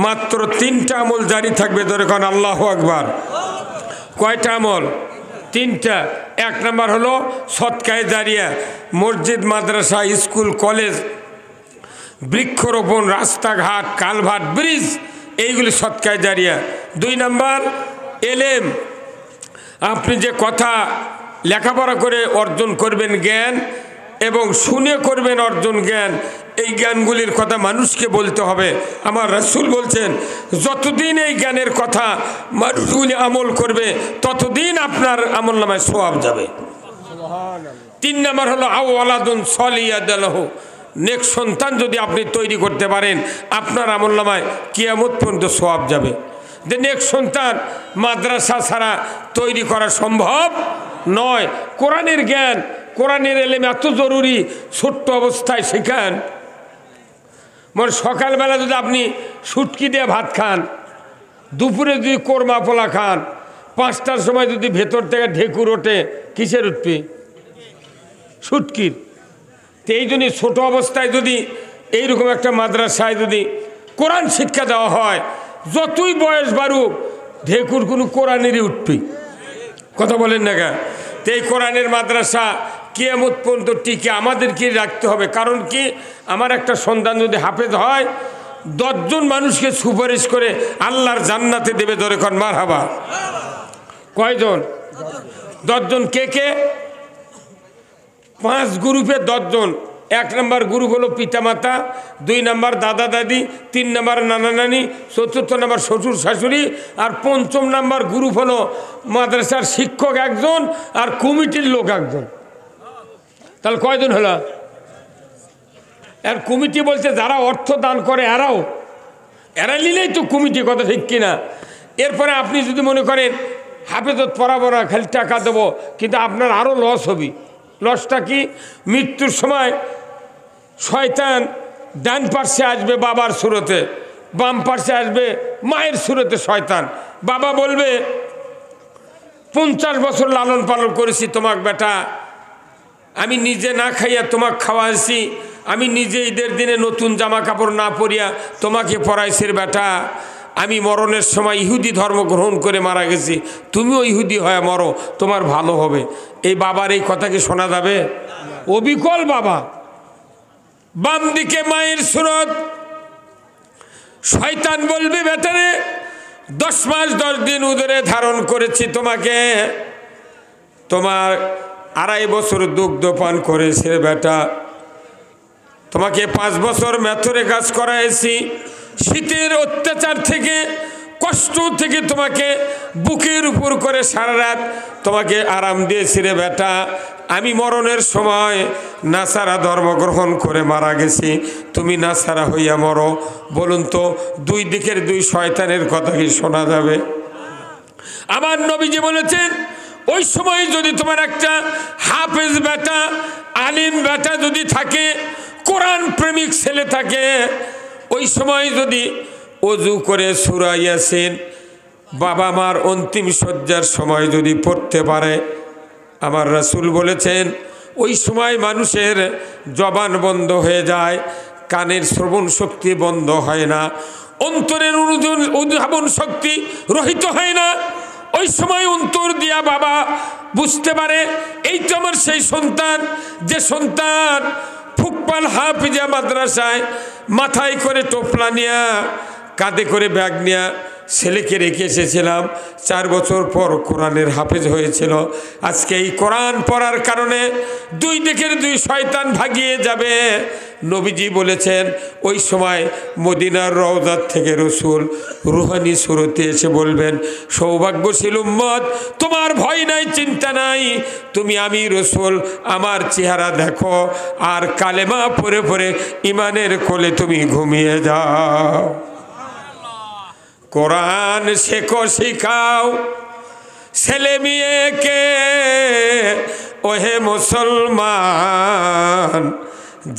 মাত্র 3টা আমল জারি থাকবে। ধরে কোন আল্লাহু আকবার। কয়টা আমল? 3টা। 1 নম্বর হলো সদকায়ে জারিয়া, মসজিদ, মাদ্রাসা, স্কুল, কলেজ, বৃক্ষরোপণ, রাস্তাঘাট, কালভার্ট, ব্রিজ, এইগুলি সদকায়ে জারিয়া। 2 নম্বর এলেম, আপনি যে কথা লেখাপড়া করে অর্জন করবেন জ্ঞান এবং শুনে করবেন অর্জন জ্ঞান, এই জ্ঞানগুলির কথা মানুষকে বলতে হবে। আমার রাসূল বলছেন যতদিন এই জ্ঞানের কথা মানুষগুলি আমল করবে ততদিন আপনার আমলনামায় সওয়াব যাবে। 3 নম্বর হলো আওয়ালাদুন সলিয়াদালাহু, নেক সন্তান যদি আপনি তৈরি করতে পারেন আপনার আমলনামায় কিয়ামত পর্যন্ত সওয়াব যাবে। যে নেক সন্তান মাদ্রাসা ছাড়া তৈরি করা সম্ভব নয়। কোরআনের জ্ঞান, কোরআনের এলেম এত জরুরি, ছোট্ট অবস্থায় শেখান। মানে সকালবেলা যদি আপনি শুটকি দিয়ে ভাত খান, দুপুরে যদি কোরমা পোলা খান, 5টার সময় যদি ভেতর থেকে ঢেকুর ওঠে, কিসের উঠবে? শুটকির। তো এই জন্যই ছোটো অবস্থায় যদি এইরকম একটা মাদ্রাসায় যদি কোরআন শিক্ষা দেওয়া হয়, যতই বয়স বাড়ুক ঢেকুর কোনো কোরআনেরই উঠবে। কথা বলেন না কেন? তো এই কোরআনের মাদ্রাসা কিয়ামত পর্যন্ত টিকে আমাদেরকে রাখতে হবে। কারণ কি, আমার একটা সন্তান যদি হাফেজ হয় 10 জন মানুষকে সুপারিশ করে আল্লাহর জান্নাতে দেবে। ধরে কোন মারহাবা। কয়জন? 10 জন। কে কে? 5 গ্রুপে 10 জন। 1 নম্বর গ্রুপ হলো পিতামাতা, 2 নম্বর দাদা দাদি, 3 নম্বর নানা নানি, 4র্থ নম্বর শ্বশুর শাশুড়ি, আর 5ম নম্বর গ্রুপ হলো মাদ্রাসার শিক্ষক 1 জন আর কমিটির লোক 1 জন। তাহলে কয়জন হলো? আর কমিটি বলতে যারা অর্থ দান করে এরা নিলেই তো কমিটি। কথা ঠিক কিনা? এরপরে আপনি যদি মনে করেন হাফেজত পড়াবো না, খালি টাকা দেবো, কিন্তু আপনার আরও লস হবে। লসটা কি? মৃত্যুর সময় শয়তান ডান পার্শ্বে আসবে বাবার সুরতে, বাম পার্শ্বে আসবে মায়ের সুরতে শয়তান। বাবা বলবে 50 বছর লালন পালন করেছি তোমাক বেটা, আমি নিজে না খাইয়া তোমাকে খাওয়াইছি, আমি নিজে ঈদের দিনে নতুন জামা কাপড় না পরিয়া তোমাকে পরাইছি বেটা, আমি মরণের সময় ইহুদি ধর্ম গ্রহণ করে মারা গেছি, তুমিও ইহুদি হয়ে মরো, তোমার ভালো হবে। এই বাবার এই কথা কি শোনা যাবে? অবিকল বাবা। বাম দিকে মায়ের সুরত, শয়তান বলবে বেটারে 10 মাস 10 দিন উদরে ধারণ করেছি তোমাকে, তোমার 2.5 বছর দুগ্ধ পান করেছে বেটা, তোমাকে 5 বছর মেথরে কাজ করাইছি, শীতের অত্যাচার থেকে কষ্ট থেকে তোমাকে বুকের উপর করে সারা রাত তোমাকে আরাম দিয়েছি রে বেটা, আমি মরণের সময় নাসারা ধর্ম গ্রহণ করে মারা গেছি, তুমি নাসারা হইয়া মরো। বলুন তো 2 দিকের 2 শয়তানের কথা কি শোনা যাবে? আমার নবীজি বলেছেন ওই সময় যদি তোমার একটা হাফেজ বেটা, আলিম বেটা যদি থাকে, কোরআন প্রেমিক ছেলে থাকে, ওই সময় যদি ওযু করে সূরা ইয়াসিন বাবা মার অন্তিম শয্যার সময় যদি পড়তে পারে, আমার রাসূল বলেছেন ওই সময় মানুষের জবান বন্ধ হয়ে যায়, কানের শ্রবণ শক্তি বন্ধ হয় না, অন্তরের উদ্ভাবন শক্তি রহিত হয় না। ওই সময় অন্তর দিয়া বাবা বুঝতে পারে এই তো আমার সেই সন্তান, যে সন্তান ফুকপাল হাফিজা মাদ্রাসায় মাথায় করে টোপলা নিয়া কাঁধে করে ব্যাগ নিয়া ছেলেকে রেখে এসেছিলাম, 4 বছর পর কোরআনের হাফেজ হয়েছিল। আজকে এই কোরআন পড়ার কারণে 2 দিকের 2 শয়তান ভাগিয়ে যাবে। নবীজি বলেছেন ওই সময় মদিনার রওজার থেকে রাসূল রুহানি সুরতে এসে বলবেন, সৌভাগ্যশীল উম্মত, তোমার ভয় নাই, চিন্তা নাই, তুমি আমি রাসূল আমার চেহারা দেখো আর কালেমা পড়ে পড়ে ইমানের কোলে তুমি ঘুমিয়ে যাও। কোরআন শেখো শিখাও ছেলে মেয়েকে, ওহে মুসলমান,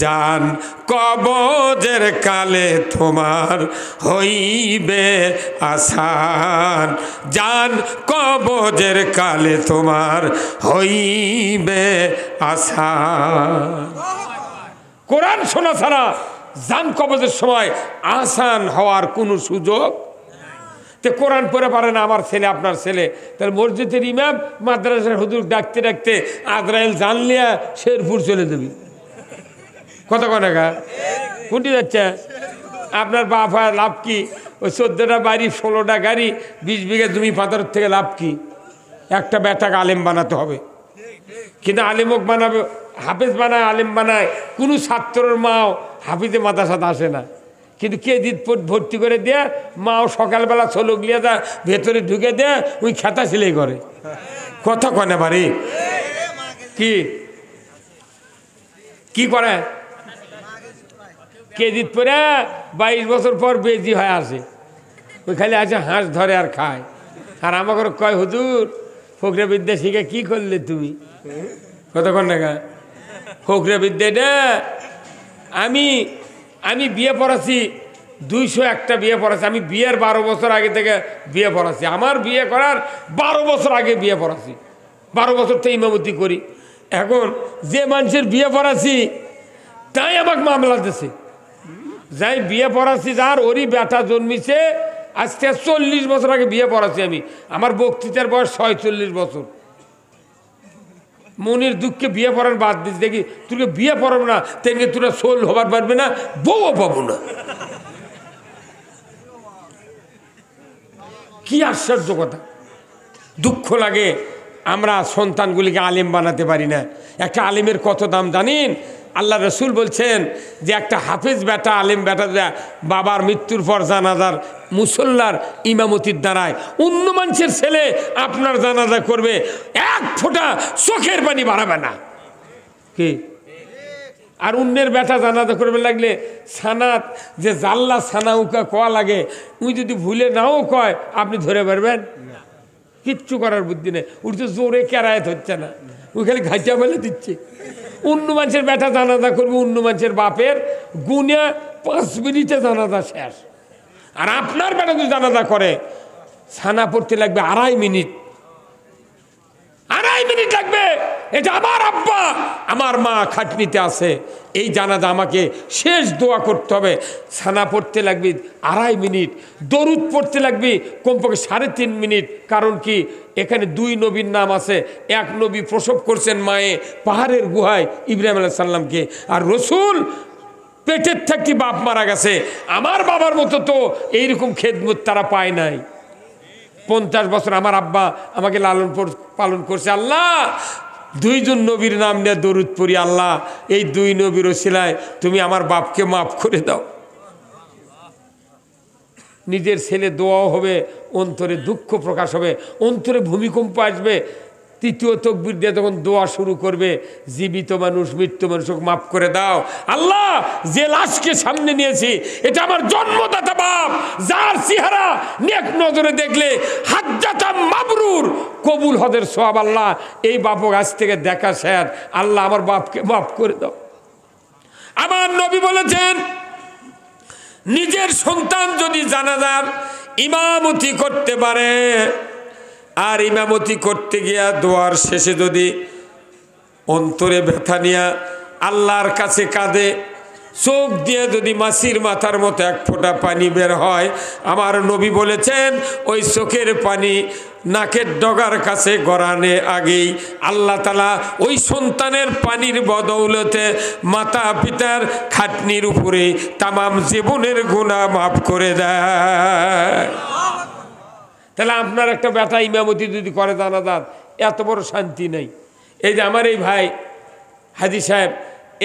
জান কবজের কালে তোমার হইবে আসান, জান কবজের কালে তোমার হইবে আসান। কোরআন শোনা ছাড়া জান কবজের সময় আসান হওয়ার কোনো সুযোগ। তো কোরআন পড়ে পারে না আমার ছেলে, আপনার ছেলে, তাহলে মসজিদের ইমাম মাদ্রাসার হুজুর ডাকতে ডাকতে আজরাইল জানলিয়া শেরপুর চলে যাবি। কত টাকা কোনটি যাচ্ছে? আপনার বাপ লাভ কি? ওই 14টা বাড়ি, 16টা গাড়ি, 20 বিঘা জমি পাথরের থেকে লাভ কি? একটা বেটাকে আলেম বানাতে হবে, কিন্তু আলেমক বানাবে, হাফেজ বানায়, আলেম বানায়, কোনো ছাত্রের মাও হাফিজে মাদ্রাসাতে আসে না, কিন্তু কে দিত ভর্তি করে দেয়া, মাও সকালবেলা ছলক লিয়ে দা ভেতরে ঢুকে দেয়া, ওই খেতা সিলাই করে। কথা কনে বাড়ি কি কি করে? কেজিত পরে 22 বছর পর বেজি হয়ে আসে, ওই খালি আছে হাঁস ধরে আর খায়। আর আমাকে কয়, হুজুর ফকরে বিদ্যা শিখে কি করলে তুমি? কতক্ষণ টাকা ফকরে বিদ্যাটা আমি বিয়ে পড়াছি, 201টা বিয়ে পড়াছি। আমি বিয়ের 12 বছর আগে থেকে বিয়ে পড়াছি। আমার বিয়ে করার 12 বছর আগে বিয়ে পড়াছি, 12 বছর তো ইমামতি করি। এখন যে মানুষের বিয়ে পড়াছি তাই আমাকে মামলা দিছে। যাই বিয়ে পড়াছি, যার ওরই বেটা জন্মিছে আজকে 40 বছর আগে বিয়ে পড়াছি আমি। আমার বক্তৃতার বয়স 46 বছর। মনির দুঃখে বিয়ে পড়ার বাদ দিস, দেখি তোকে বিয়ে পড়াবো না, তেমনি তোরা সোল হবার পারবে না, বউও পাবো না। কি আশ্চর্য কথা! দুঃখ লাগে আমরা সন্তানগুলিকে আলেম বানাতে পারি না। একটা আলেমের কত দাম জানেন? আল্লাহ রসুল বলছেন যে একটা হাফেজ বেটা, আলেম বেটা বাবার মৃত্যুর পর জানাজার মুসল্লার ইমামতির দ্বারায় অন্য মানুষের ছেলে আপনার জানাজা করবে, এক ফোঁটা চোখের পানি বাড়াবে না। কি আর অন্যের বেটা জানাজা করবে লাগলে সানাত যে জাল্লা সানা উকা কোয়া লাগে, উই যদি ভুলে নাও কয় আপনি ধরে পারবেন? কিচ্ছু করার বুদ্ধি নেই। উনি তো জোরে কেরায়ত হচ্ছে না, ওই খালি ঘাইচা বলে দিচ্ছে। অন্য মানুষের বেটা জানাজা করবে, অন্য মানুষের বাপের গুনে 5 মিনিটে জানাজা শেষ। আর আপনার বেটা যদি জানাজা করে ছানা পড়তে লাগবে 2.5 মিনিট, 2.5 মিনিট লাগবে। এটা আমার আব্বা, আমার মা খাটনিতে আছে, এই জানাজা আমাকে শেষ দোয়া করতে হবে। ছানা পড়তে লাগবে 2.5 মিনিট, দরুদ পড়তে লাগবে কমপক্ষে 3.5 মিনিট। কারণ কি, এখানে 2 নবীর নাম আছে। এক নবী প্রসব করছেন মায়ে পাহাড়ের গুহায় ইব্রাহিম আলাইহিস সালামকে, আর রসুল পেটের থাকতে বাপ মারা গেছে। আমার বাবার মতো তো এইরকম খেদমত তারা পায় নাই। 50 বছর আমার আব্বা আমাকে লালন পালন করছে। আল্লাহ 2 জন নবীর নাম নিয়ে দরুদ পড়ি, আল্লাহ এই 2 নবীর ওসিলায় তুমি আমার বাপকে মাফ করে দাও। নিজের ছেলে দোয়াও হবে, অন্তরে দুঃখ প্রকাশ হবে, অন্তরে ভূমিকম্প আসবে। 3য় তাকবীর দিয়ে তখন দোয়া শুরু করবে, জীবিত মানুষ, মৃত্যু মানুষকে মাফ করে দাও। আল্লাহ যে লাশকে সামনে নিয়েছি এটা আমার জন্মদাতা বাপ, যার চেহারা নেক নজরে দেখলে হাজ্জাতাম মাবরুর, কবুল হদের সওয়াব। আল্লাহ এই বাপক আজ থেকে দেখা শেষ, আল্লাহ আমার বাপকে মাফ করে দাও। আমার নবী বলেছেন, নিজের সন্তান যদি জানাজার ইমামতি করতে পারে, আর ইমামতি করতে গিয়া দোয়ার শেষে যদি অন্তরে ব্যথা নিয়া আল্লাহর কাছে কাঁদে, চোখ দিয়ে যদি মাছির মাথার মতো 1 ফোঁটা পানি বের হয়, আমার নবী বলেছেন ওই চোখের পানি নাকের ডগার কাছে গড়ানে আগেই আল্লাহ তাআলা ওই সন্তানের পানির বদৌলতে মাতা পিতার খাটনির উপরে তামাম জীবনের গুনাহ মাফ করে দেয়। তাহলে আপনার একটা বেটা ইমামতি যদি করে জানাজাত, এত বড় শান্তি নেই। এই যে আমার এই ভাই হাজী সাহেব,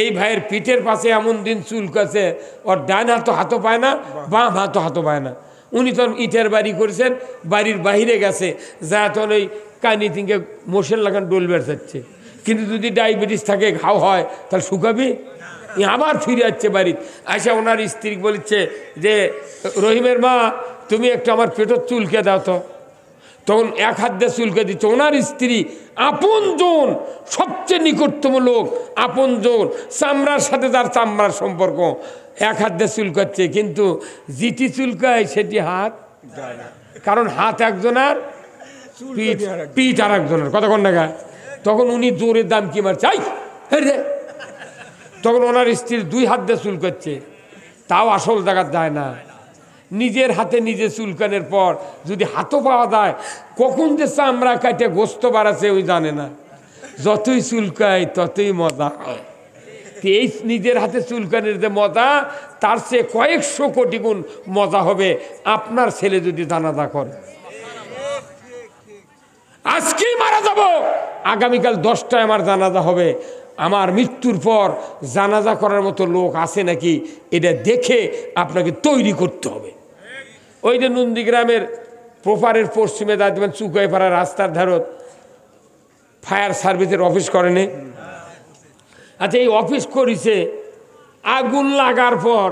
এই ভাইয়ের পিঠের পাশে এমন দিন চুলকাছে, ওর ডান হাতও পায় না, বাম হাতও পায় না। উনি তখন ইটের বাড়ি করেছেন, বাড়ির বাহিরে গেছে, যা তখন ওই কানি তিনকে মোষের লাগান ডোল বেড়াচ্ছে। কিন্তু যদি ডায়াবেটিস থাকে, ঘাও হয়, তাহলে শুকাবি। আবার ফিরে যাচ্ছে বাড়িতে, আইসা ওনার স্ত্রী বলছে যে রহিমের মা তুমি একটু আমার পেটের চুলকে দাও তো। তখন 1 হাত দিয়ে চুলকে দিচ্ছে। ওনার স্ত্রী আপনজন, সবচেয়ে নিকটতম লোক, আপনজন, চামড়ার সাথে যার চামড়ার সম্পর্ক, 1 হাত দিয়ে চুলকাচ্ছে। কিন্তু যেটি চুলকায় সেটি হাত, কারণ হাত একজনের, পিঠ আর একজনের। কতক্ষণ টাকা? তখন উনি জোরে দাম কি মারছে, তখন ওনার স্ত্রীর 2 হাত দিয়ে চুলকাচ্ছে। তাও আসল জায়গা যায় না। নিজের হাতে নিজে চুলকানের পর যদি হাতও পাওয়া যায়, কখন যে চামড়া কাটে গোস্ত বাড়াচ্ছে ওই জানে না। যতই চুলকায় ততই মজা হয়। এই নিজের হাতে চুলকানের যে মজা, তার চেয়ে কয়েকশো কোটি গুণ মজা হবে আপনার ছেলে যদি জানাজা করে। আজকেই মারা যাব, আগামীকাল 10টায় আমার জানাজা হবে। আমার মৃত্যুর পর জানাজা করার মতো লোক আছে নাকি, এটা দেখে আপনাকে তৈরি করতে হবে। ওই যে নন্দীগ্রামের প্রপারের পশ্চিমে দেখবেন চুকাইপাড়া রাস্তার ধারত ফায়ার সার্ভিসের অফিস করেনি? আচ্ছা, এই অফিস করেছে, আগুন লাগার পর